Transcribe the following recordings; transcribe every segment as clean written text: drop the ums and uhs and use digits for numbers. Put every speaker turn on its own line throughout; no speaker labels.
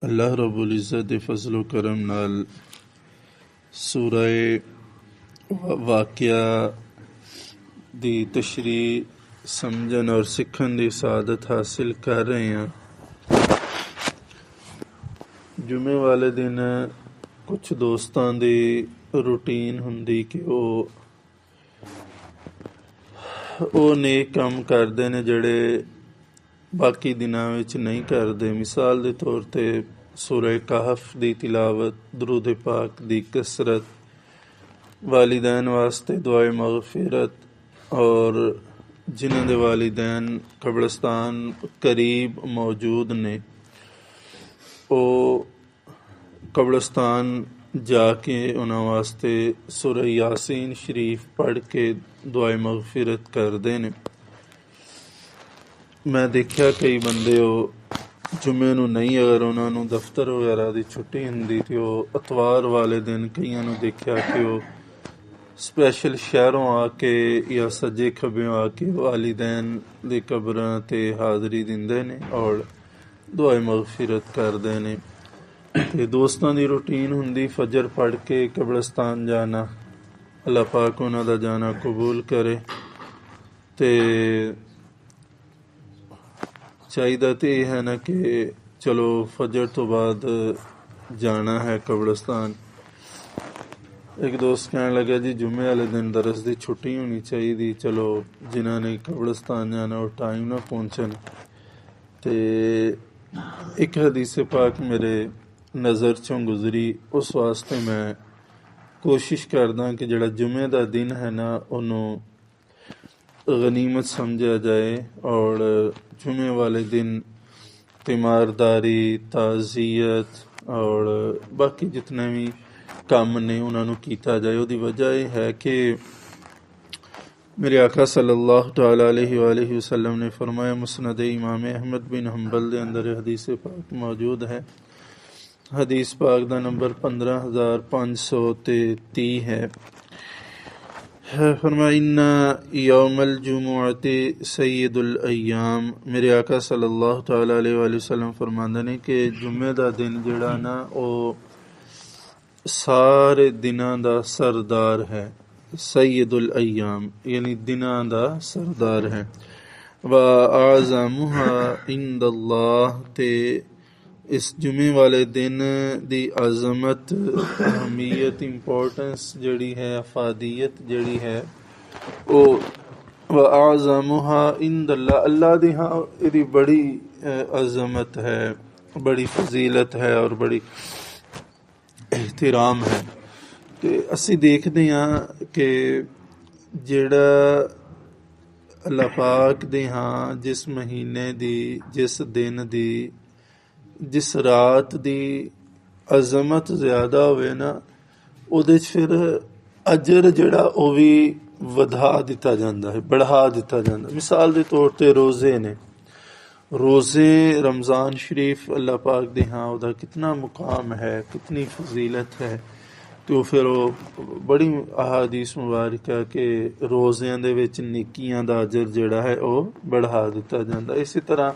अल्लाह रब्बुल इज़्ज़त दे फज़लो करम नाल सूरह वाक़िया दी तशरीह समझन और सिखन दी सादत हासिल कर रहे हैं। जुमे वाले दिन कुछ दोस्तां दी रूटीन हुंदी कि ਉਹ नेक ਕੰਮ ਕਰਦੇ ਨੇ ਜਿਹੜੇ बाकी दिनां विच नहीं करते। मिसाल के तौर पर सूरह कहफ की तिलावत, दरूद पाक की कसरत, वालिदैन वास्ते दुआए मगफिरत, और जिन्हां दे वालिदैन कब्रिस्तान करीब मौजूद ने वो कब्रिस्तान जाके उन्हां वास्ते सूरह यासीन शरीफ पढ़ के दुआए मगफिरत करते हैं। मैं देखा कई बंदे जुमे नूं नहीं, अगर उन्होंने दफ्तर वगैरह की छुट्टी होंदी तो इतवार वाले दिन कईयां नूं देखा कि वो स्पैशल शहरों आके या सज्जे खब्बों आके वालिदैन दी कब्रां ते हाज़री दिंदे ने और दुआ मगफिरत करते हैं। ते दोस्तां दी रूटीन हुंदी फजर पढ़ के कब्रिस्तान जाना। अल्लाह पाक उन्हां दा जाना कबूल करे। ते चाहिदा तो यह है ना कि चलो फजर तो बाद जाना है कब्रिस्तान। एक दोस्त कहने लगा जी जुमे वाले दिन दरस की छुट्टी होनी चाहिए, चलो जिन्होंने कब्रिस्तान जाना और टाइम ना पहुँचन। तो एक हदीस पाक मेरे नज़र चों गुजरी, उस वास्ते मैं कोशिश करदा कि जिहड़ा जुमे का दिन है ना उन्होंने गनीमत समझा जाए और जुमे वाले दिन तीमारदारी, ताज़ियत और बाकी जितने भी काम ने उन्होंने किया जाए। उसकी वजह यह है कि मेरे आका सल्लल्लाहु तआला अलैहि वसल्लम ने फरमाया, मुस्नद इमाम अहमद बिन हम्बल के अंदर हदीस पाक मौजूद है। हदीस पाक का नंबर 15530 है। फरमाया इन्ना यौमल जुमुअती सय्यदुल अय्याम। मेरे आका सल्लल्लाहु तआला अलैहि वसल्लम फरमांदे ने कि जुम्मे दा दिन जिहड़ा ना वो सारे दिनां दा सरदार है। सय्यदुल अय्याम यानी दिनां दा सरदार है। व आज़मुहा इंदल्लाह, ते इस जुमे वाले दिन दी अज़मत, अहमियत, इंपॉर्टेंस जड़ी है, अफादियत जड़ी है वो व आज़मुहा इंदल्लाह, अल्लाह दी हाँ इहदी बड़ी अज़मत है, बड़ी फजीलत है और बड़ी एहतराम है। तो असी देखते हैं कि जिहड़ा अल्लाह पाक दे हाँ जिस महीने दी, जिस दिन दी, जिस रात दी अजमत ज़्यादा होवे ना उहदे च फिर अजर जिहड़ा वो भी वधा दिता जाता है, बढ़ा दिता जाता है। मिसाल के तौर पर रोज़े ने, रोज़े रमज़ान शरीफ अल्लाह पाक दे हाँ उहदा कितना मुकाम है, कितनी फजीलत है। तो फिर वो बड़ी अहादीस मुबारक है कि रोज़ियां दे विच नेकियां दा अजर जिहड़ा है वो बढ़ा दिता जाता। इसी तरह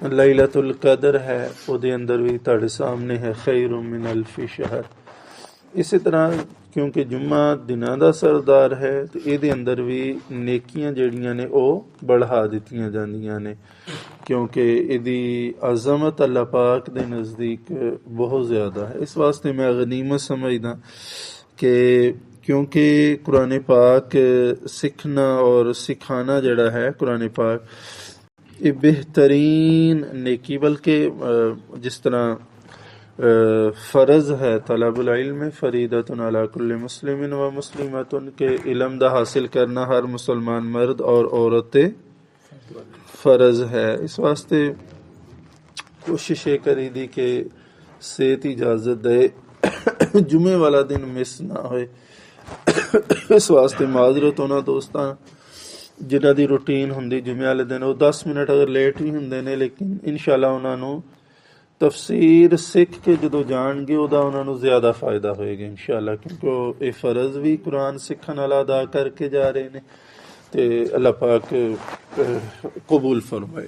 लैलतुल कदर है, उसके अंदर भी तुहाडे सामने है खैरुम मिन अल्फि शहर। इसी तरह क्योंकि जुम्मा दिनां दा सरदार है तो ये अंदर भी नेकियां जड़ियां ने वो बढ़ा दित्तियां जांदियां ने, क्योंकि इहदी अज़मत अल्लाह पाक दे नज़दीक बहुत ज़्यादा है। इस वास्ते मैं गनीमत समझदा कि क्योंकि कुरान पाक सीखना और सिखाना जड़ा है, कुरान पाक ये बेहतरीन नेकी, बल्कि जिस तरह फ़र्ज़ है तलबुल इल्म फ़रीदतुन अला कुल्लि मुस्लिमिन व मुस्लिमतुन के इल्म दा हासिल करना हर मुसलमान मर्द और औरत फ़र्ज़ है। इस वास्ते कोशिश ये करी दी कि सेहत इजाज़त दे जुमे वाला दिन मिस ना होए। इस वास्ते माजरत उन्हां दोस्तां जिन्हां दी रूटीन हुंदी जुमे वाले दिन वो 10 मिनट अगर लेट भी हुंदे ने, लेकिन इंशाअल्लाह उन्हां नूं तफसीर सीख के जो जाणगे उहदा उन्हां नूं ज़्यादा फ़ायदा होएगा इंशाअल्लाह, क्योंकि ये फ़र्ज़ भी कुरान सीखण वाला अदा करके जा रहे ने। तो अल्लाह पाक कबूल फरमाए।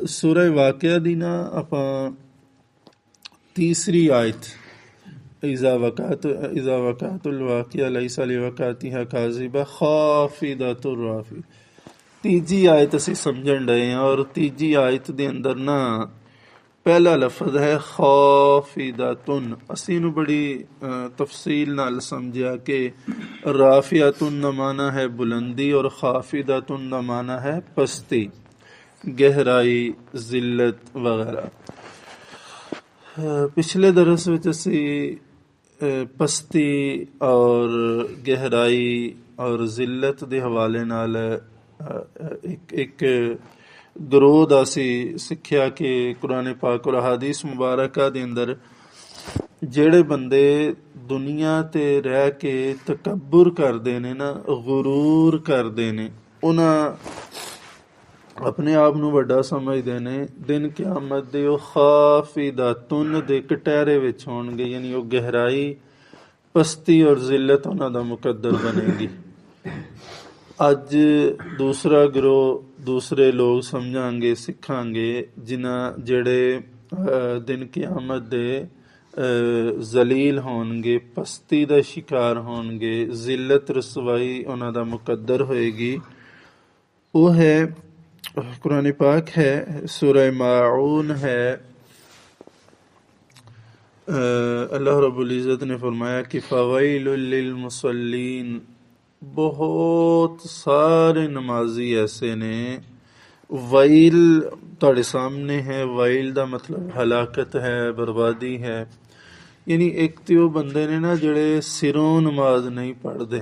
ਸੂਰਾ ਵਾਕਿਆ ਦੀ ਨਾ ਆਪਾਂ ਤੀਸਰੀ ਆਇਤ ਇਜ਼ਾ ਵਕਾਤੁਲ ਵਾਕਿਆ ਲੈਸਾ ਲਿਵਕਾਤਿਹਾ ਕਾਜ਼ਿਬਾ ਖਾਫਿਦਤੁਰ ਰਾਫੀ, ਤੀਜੀ ਆਇਤ ਅਸੀਂ ਸਮਝਣ ਡਏ ਹਾਂ। ਔਰ ਤੀਜੀ ਆਇਤ ਦੇ ਅੰਦਰ ਨਾ ਪਹਿਲਾ ਲਫ਼ਜ਼ ਹੈ ਖਾਫਿਦਤੁਨ। ਅਸੀਂ ਇਹਨੂੰ ਬੜੀ ਤਫਸੀਲ ਨਾਲ ਸਮਝਿਆ ਕਿ ਰਾਫਿਆਤੁਨ ਦਾ ਮਾਨਾ ਹੈ ਬੁਲੰਦੀ ਔਰ ਖਾਫਿਦਤੁਨ ਦਾ ਮਾਨਾ ਹੈ ਪਸਤੀ, ਗਹਿਰਾਈ, ਜ਼ਿਲਤ ਵਗੈਰਾ। ਪਿਛਲੇ ਦਰਸ ਵਿੱਚ ਅਸੀਂ ਪਸਤੀ ਔਰ ਗਹਿਰਾਈ ਔਰ ਜ਼ਿਲਤ ਦੇ ਹਵਾਲੇ ਨਾਲ ਇੱਕ ਗਰੋਹ ਦਾ ਅਸੀਂ ਸਿੱਖਿਆ ਕਿ ਕੁਰਾਨ ਪਾਕ ਔਰ ਹਦੀਸ ਮੁਬਾਰਕਾ ਦੇ ਅੰਦਰ ਜਿਹੜੇ ਬੰਦੇ ਦੁਨੀਆ ਤੇ ਰਹਿ ਕੇ ਤਕੱਬੁਰ ਕਰਦੇ ਨੇ ਨਾ, ਗੁਰੂਰ ਕਰਦੇ ਨੇ, ਉਹਨਾਂ ਆਪਣੇ ਆਪ ਨੂੰ ਵੱਡਾ ਸਮਝਦੇ ਨੇ, ਦਿਨ ਕਿਆਮਤ ਦੇ ਉਹ ਖਾਫਿਦਤੁਨ ਦੇ ਕਟਹਿਰੇ ਵਿੱਚ ਹੋਣਗੇ, ਯਾਨੀ ਉਹ ਗਹਿਰਾਈ, ਪਸਤੀ ਔਰ ਜ਼ਿਲਤ ਉਹਨਾਂ ਦਾ ਮੁਕੱਦਰ ਬਣੇਗੀ। ਅੱਜ ਦੂਸਰਾ ਗਰੋਹ, ਦੂਸਰੇ ਲੋਕ ਸਮਝਾਂਗੇ, ਸਿੱਖਾਂਗੇ, ਜਿਹੜੇ ਦਿਨ ਕਿਆਮਤ ਦੇ ਜ਼ਲੀਲ ਹੋਣਗੇ, ਪਸਤੀ ਦਾ ਸ਼ਿਕਾਰ ਹੋਣਗੇ, ਜ਼ਿਲਤ ਰਸਵਾਈ ਉਹਨਾਂ ਦਾ ਮੁਕੱਦਰ ਹੋਏਗੀ। ਉਹ ਹੈ ਕੁਰਾਨ ਪਾਕ ਹੈ, ਸੂਰਹ ਮਾਊਨ ਹੈ। अल्लाह रब्बुल इज़्ज़त ने फरमाया कि फ़वैलुल लिलमुसल्लीन, बहुत सारे नमाजी ऐसे ने। वैल ਤੁਹਾਡੇ सामने है, वैल ਦਾ ਮਤਲਬ ਹਲਾਕਤ ਹੈ, ਬਰਬਾਦੀ ਹੈ। ਯਾਨੀ ਇੱਕ ਤੇ ਉਹ ਬੰਦੇ ਨੇ ਨਾ ਜਿਹੜੇ ਸਿਰੋਂ ਨਮਾਜ਼ ਨਹੀਂ ਪੜ੍ਹਦੇ,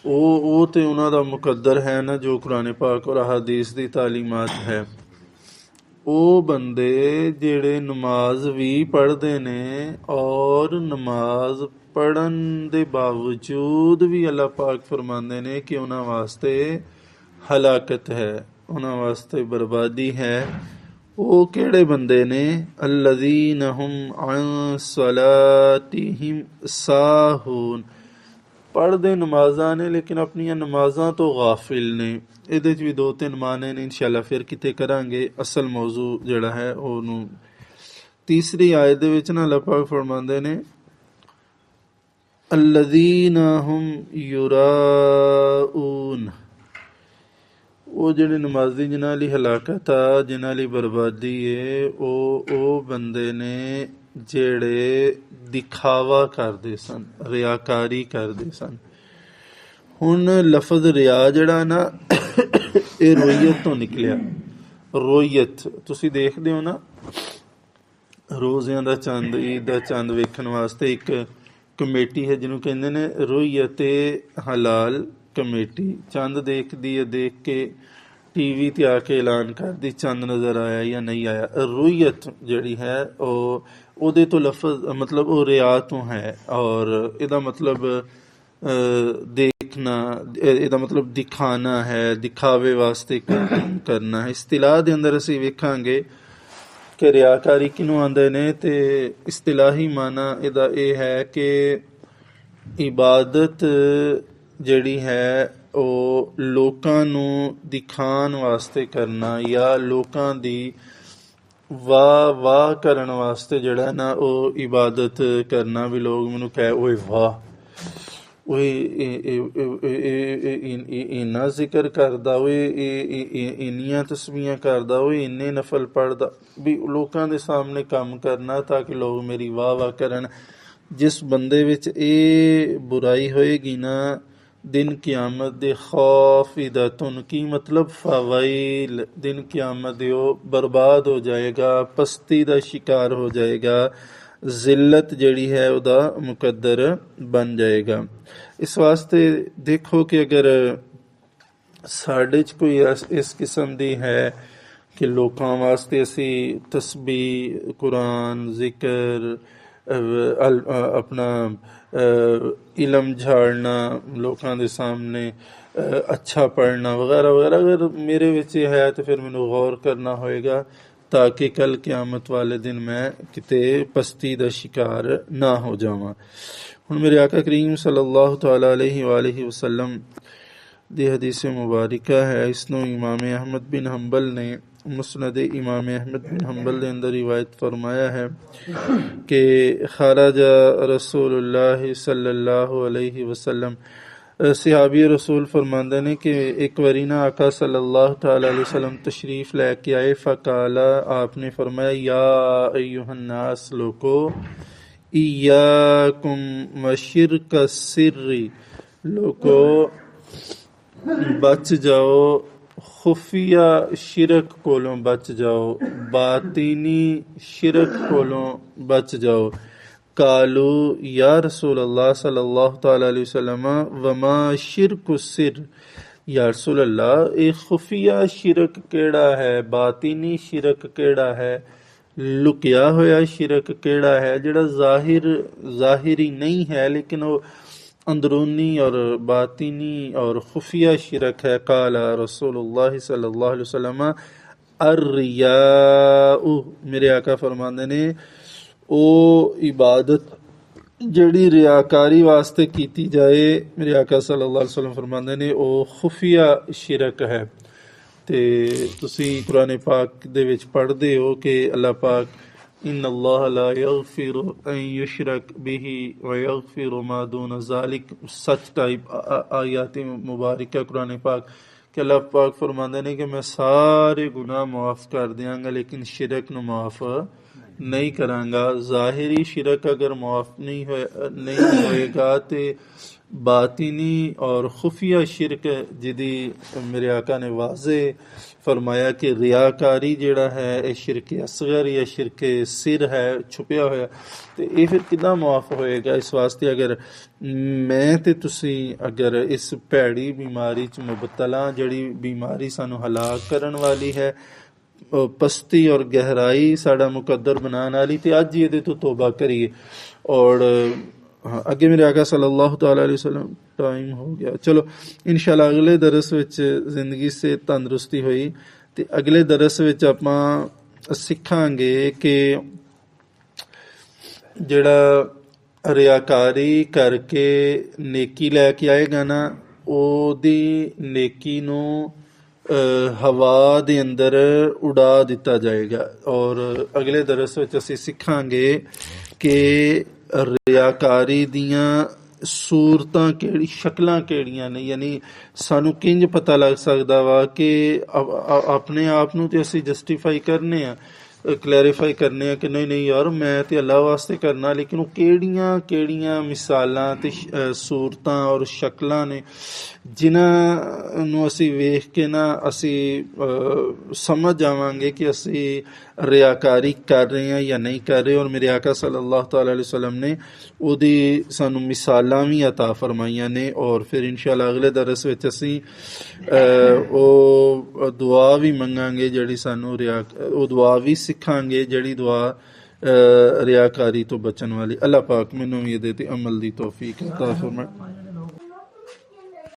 ਉਹ ਤੇ ਉਹਨਾਂ ਦਾ ਮੁਕੱਦਰ ਹੈ ਨਾ, ਜੋ ਕੁਰਾਨ ਪਾਕ ਔਰ ਹਦੀਸ ਦੀ ਤਾਲੀਮਾਤ ਹੈ। ਉਹ ਬੰਦੇ ਜਿਹੜੇ ਨਮਾਜ਼ ਵੀ ਪੜ੍ਹਦੇ ਨੇ ਔਰ ਨਮਾਜ਼ ਪੜ੍ਹਨ ਦੇ ਬਾਵਜੂਦ ਵੀ ਅੱਲਾਹ ਪਾਕ ਫਰਮਾਉਂਦੇ ਨੇ ਕਿ ਉਹਨਾਂ ਵਾਸਤੇ ਹਲਾਕਤ ਹੈ, ਉਹਨਾਂ ਵਾਸਤੇ ਬਰਬਾਦੀ ਹੈ। ਉਹ ਕਿਹੜੇ ਬੰਦੇ ਨੇ? ਅੱਲਜ਼ੀਨ ਹੁਮ ਅਨ ਸਲਾਤਿਹਿਮ ਸਾਹੂਨ, ਪੜ੍ਹਦੇ ਨਮਾਜ਼ਾਂ ਨੇ ਲੇਕਿਨ ਆਪਣੀਆਂ ਨਮਾਜ਼ਾਂ ਤੋਂ ਗਾਫਿਲ ਨੇ। ਇਹਦੇ 'ਚ ਵੀ ਦੋ ਤਿੰਨ ਮਾਨੇ ਨੇ, ਇਨਸ਼ਾਅੱਲਾ ਫਿਰ ਕਿਤੇ ਕਰਾਂਗੇ। ਅਸਲ ਮੌਜ਼ੂ ਜਿਹੜਾ ਹੈ ਉਹਨੂੰ ਤੀਸਰੀ ਆਇਤ ਦੇ ਵਿੱਚ ਨਾ ਅੱਲਾਹ ਪਾਕ ਫਰਮਾਉਂਦੇ ਨੇ ਅੱਲਜ਼ੀਨ ਹੁਮ ਯੁਰਾਊਨ, ਉਹ ਜਿਹੜੇ ਨਮਾਜ਼ੀ ਜਿਨ੍ਹਾਂ ਲਈ ਹਲਾਕਤ ਆ, ਜਿਨ੍ਹਾਂ ਲਈ ਬਰਬਾਦੀ ਹੈ, ਉਹ ਬੰਦੇ ਨੇ ਜਿਹੜੇ ਦਿਖਾਵਾ ਕਰਦੇ ਸਨ, ਰਿਆਕਾਰੀ ਕਰਦੇ ਸਨ। ਹੁਣ ਲਫ਼ਜ਼ ਰਿਆ ਜਿਹੜਾ ਨਾ ਇਹ ਰੋਈਅਤ ਤੋਂ ਨਿਕਲਿਆ। ਰੋਈਅਤ ਤੁਸੀਂ ਦੇਖਦੇ ਹੋ ਨਾ, ਰੋਜ਼ਿਆਂ ਦਾ ਚੰਦ, ਈਦ ਦਾ ਚੰਦ ਵੇਖਣ ਵਾਸਤੇ ਇੱਕ ਕਮੇਟੀ ਹੈ ਜਿਹਨੂੰ ਕਹਿੰਦੇ ਨੇ ਰੋਈਅਤ ਹਲਾਲ ਕਮੇਟੀ। ਚੰਦ ਦੇਖਦੀ ਹੈ, ਦੇਖ ਕੇ ਟੀਵੀ ਤੇ ਆ ਕੇ ਐਲਾਨ ਕਰਦੀ ਚੰਦ ਨਜ਼ਰ ਆਇਆ ਜਾਂ ਨਹੀਂ ਆਇਆ। ਰੋਈਅਤ ਜਿਹੜੀ ਹੈ ਉਹਦੇ ਤੋਂ ਲਫ਼ਜ਼ ਮਤਲਬ ਉਹ ਰਿਆ ਤੋਂ ਹੈ, ਔਰ ਇਹਦਾ ਮਤਲਬ ਦੇਖਣਾ, ਇਹਦਾ ਮਤਲਬ ਦਿਖਾਣਾ ਹੈ, ਦਿਖਾਵੇ ਵਾਸਤੇ ਕੰਮ ਕਰਨਾ ਹੈ। ਇਸਤਿਲਾਹ ਦੇ ਅੰਦਰ ਅਸੀਂ ਵੇਖਾਂਗੇ ਕਿ ਰਿਆਕਾਰੀ ਕਿਹਨੂੰ ਆਉਂਦੇ ਨੇ, ਤੇ ਇਸਤਿਲਾਹੀ ਮਾਨਾ ਇਹਦਾ ਇਹ ਹੈ ਕਿ ਇਬਾਦਤ ਜਿਹੜੀ ਹੈ ਉਹ ਲੋਕਾਂ ਨੂੰ ਦਿਖਾਉਣ ਵਾਸਤੇ ਕਰਨਾ, ਜਾਂ ਲੋਕਾਂ ਦੀ ਵਾਹ ਕਰਨ ਵਾਸਤੇ ਜਿਹੜਾ ਨਾ ਉਹ ਇਬਾਦਤ ਕਰਨਾ। ਵੀ ਲੋਕ ਮੈਨੂੰ ਕਹੇ ਓਏ ਵਾਹ, ਇੰਨਾ ਜ਼ਿਕਰ ਕਰਦਾ, ਇੰਨੀਆਂ ਤਸਬੀਹਾਂ ਕਰਦਾ, ਇੰਨੇ ਨਫਲ ਪੜ੍ਹਦਾ, ਵੀ ਲੋਕਾਂ ਦੇ ਸਾਹਮਣੇ ਕੰਮ ਕਰਨਾ ਤਾਂ ਕਿ ਲੋਕ ਮੇਰੀ ਵਾਹ ਕਰਨ। ਜਿਸ ਬੰਦੇ ਵਿੱਚ ਇਹ ਬੁਰਾਈ ਹੋਏਗੀ ਨਾ, ਦਿਨ ਕਿਆਮਤ ਦੇ ਖਾਫਿਦਤੁਨ ਕੀ ਮਤਲਬ ਫਵੈਲ, ਦਿਨ ਕਿਆਮਤ ਦੇ ਉਹ ਬਰਬਾਦ ਹੋ ਜਾਏਗਾ, ਪਸਤੀ ਦਾ ਸ਼ਿਕਾਰ ਹੋ ਜਾਏਗਾ, ਜ਼ਿਲਤ ਜਿਹੜੀ ਹੈ ਉਹਦਾ ਮੁਕੱਦਰ ਬਣ ਜਾਏਗਾ। ਇਸ ਵਾਸਤੇ ਦੇਖੋ ਕਿ ਅਗਰ ਸਾਡੇ 'ਚ ਕੋਈ ਇਸ ਕਿਸਮ ਦੀ ਹੈ ਕਿ ਲੋਕਾਂ ਵਾਸਤੇ ਅਸੀਂ ਤਸਬੀਹ, ਕੁਰਾਨ, ਜ਼ਿਕਰ, ਆਪਣਾ ਇਲਮ ਝਾੜਨਾ, ਲੋਕਾਂ ਦੇ ਸਾਹਮਣੇ ਅੱਛਾ ਪੜ੍ਹਨਾ ਵਗੈਰਾ ਵਗੈਰਾ, ਅਗਰ ਮੇਰੇ ਵਿੱਚ ਇਹ ਹੈ ਤਾਂ ਫਿਰ ਮੈਨੂੰ ਗੌਰ ਕਰਨਾ ਹੋਏਗਾ ਤਾਂ ਕਿ ਕੱਲ ਕਿਆਮਤ ਵਾਲੇ ਦਿਨ ਮੈਂ ਕਿਤੇ ਪਸਤੀ ਦਾ ਸ਼ਿਕਾਰ ਨਾ ਹੋ ਜਾਵਾਂ। ਹੁਣ ਮੇਰੇ ਆਕਾ ਕਰੀਮ ਸੱਲੱਲਾਹੁ ਤਆਲਾ ਅਲੈਹਿ ਵਸੱਲਮ ਦੀ ਹਦੀਸ ਮੁਬਾਰਕਾ ਹੈ। ਇਸ ਨੂੰ ਇਮਾਮ ਅਹਿਮਦ ਬਿਨ ਹੰਬਲ ਨੇ ਮੁਸਨਦ ਇਮਾਮ ਅਹਿਮਦ ਬਿਨ ਹੰਬਲ ਦੇ ਅੰਦਰ ਰਿਵਾਇਤ ਫਰਮਾਇਆ ਹੈ ਕਿ ਖਾਰਾਜਾ ਰਸੂਲੁल्लाह सल्लल्लाहु अलैहि वसल्लम सिहाबी रसूल फरमाते ने कि एक बारी ना आका सल्लल्लाहु तआला अलैहि वसल्लम तशरीफ लेके आए। फ़काला आपने फरमाया या अय्युहन्नास लोगो इय्याकुम वशिरक सिर्री लोगो बच जाओ खुफिया शिरक कोलों बच जाओ बातीनी शिरक कोलों बच जाओ। कालू या रसूल अल्लाह सल्लल्लाहु तआला अलैहि वसल्लम वमा शिरकु सिर या रसूल अल्लाह ये खुफिया शिरक केड़ा है बातीनी शिरक केड़ा है लुकिया होया शिरक केड़ा है जिहड़ा ज़ाहिरी नहीं है लेकिन वो अंदरूनी और बातिनी और खुफिया शिरक है। काला रसूलुल्लाह सल्लल्लाहु अलैहि वसल्लम अर्रियाउ मेरे आका फरमांदे ने ਉਹ ਇਬਾਦਤ ਜਿਹੜੀ ਰਿਆਕਾਰੀ ਵਾਸਤੇ ਕੀਤੀ ਜਾਏ ਮੇਰੇ ਆਕਾ ਸੱਲੱਲਾਹੁ ਅਲੈਹਿ ਵਸੱਲਮ ਫਰਮਾਉਂਦੇ ਨੇ ਉਹ ਖੁਫੀਆ ਸ਼ਿਰਕ ਹੈ। ਤੇ ਤੁਸੀਂ ਕੁਰਾਨ ਪਾਕ ਦੇ ਵਿੱਚ ਪੜ੍ਹਦੇ ਹੋ ਕਿ ਅੱਲਾਹ ਪਾਕ ਇਨ ਅੱਲਾਹ ਲਾ ਯਗਫਿਰ ਅਨ ਯੁਸ਼ਰਕ ਬਿਹੀ व यगफिर मा दून ज़ालिक सच टाइप आयात मुबारक कुरान पाक कि अल्लाह पाक फरमाते हैं कि मैं सारे गुनाह माफ़ कर दियांगा लेकिन शिरक ਨੂੰ माफ़ नहीं करांगा। ज़ाहिरी शिरक अगर माफ़ नहीं होएगा तो बातिनी और खुफिया शिरक जिदी मेरे आका ने वाज़े फरमाया कि रियाकारी जिहड़ा है ये शिरक असगर या शिरक सिर है छुपिया होया तो ये फिर किदां माफ़ होएगा। इस वास्ते अगर मैं ते तुसी अगर इस भैड़ी बीमारी च मुबतला जिहड़ी बीमारी सानू हलाक करन वाली है पस्ती और गहराई साड़ा मुकद्दर बनाने वाली तो अज ये तो तौबा करिए। और हाँ अगे मेरे आका सल्लल्लाहु तआला अलैहि वसल्लम टाइम हो गया। चलो इंशाअल्लाह अगले दरस विच जिंदगी से तंदुरुस्ती हुई तो अगले दरस विच आपां सिखांगे कि जिहड़ा रियाकारी करके नेकी लैके आएगा ना ओदी नेकी नूं हवा दे अंदर उड़ा दिता जाएगा। और अगले दरस विच असीं सिखांगे कि रियाकारी दियां सूरतां किहड़ी शक्लां किहड़ियां ने यानी सानू किंज पता लग सकदा वा कि अपने आप नूं ते असीं जस्टिफाई करने आ क्लैरीफाई करने आ कि नहीं यार मैं ते अल्लाह वास्ते करना लेकिन वो केड़ियां मिसालां ते सूरतां और शक्लां ने जिन्हां नूं असीं वेख के ना असीं समझ जावांगे कि असीं रियाकारी कर रहे हैं या नहीं कर रहे। और मेरे आका सल्लल्लाहु तआला अलैहि वसल्लम ने ओदी सानू मिसालां भी अता फरमाइयां ने। और फिर इंशाअल्लाह अगले दरस विच असीं ओ दुआ भी मंगांगे जिहड़ी सानू ओ दुआ भी सिखांगे जिहड़ी दुआ रियाकारी तो बचन वाली। अल्लाह पाक मैनूं भी इहदे ते अमल दी तौफीक अता फरमाए।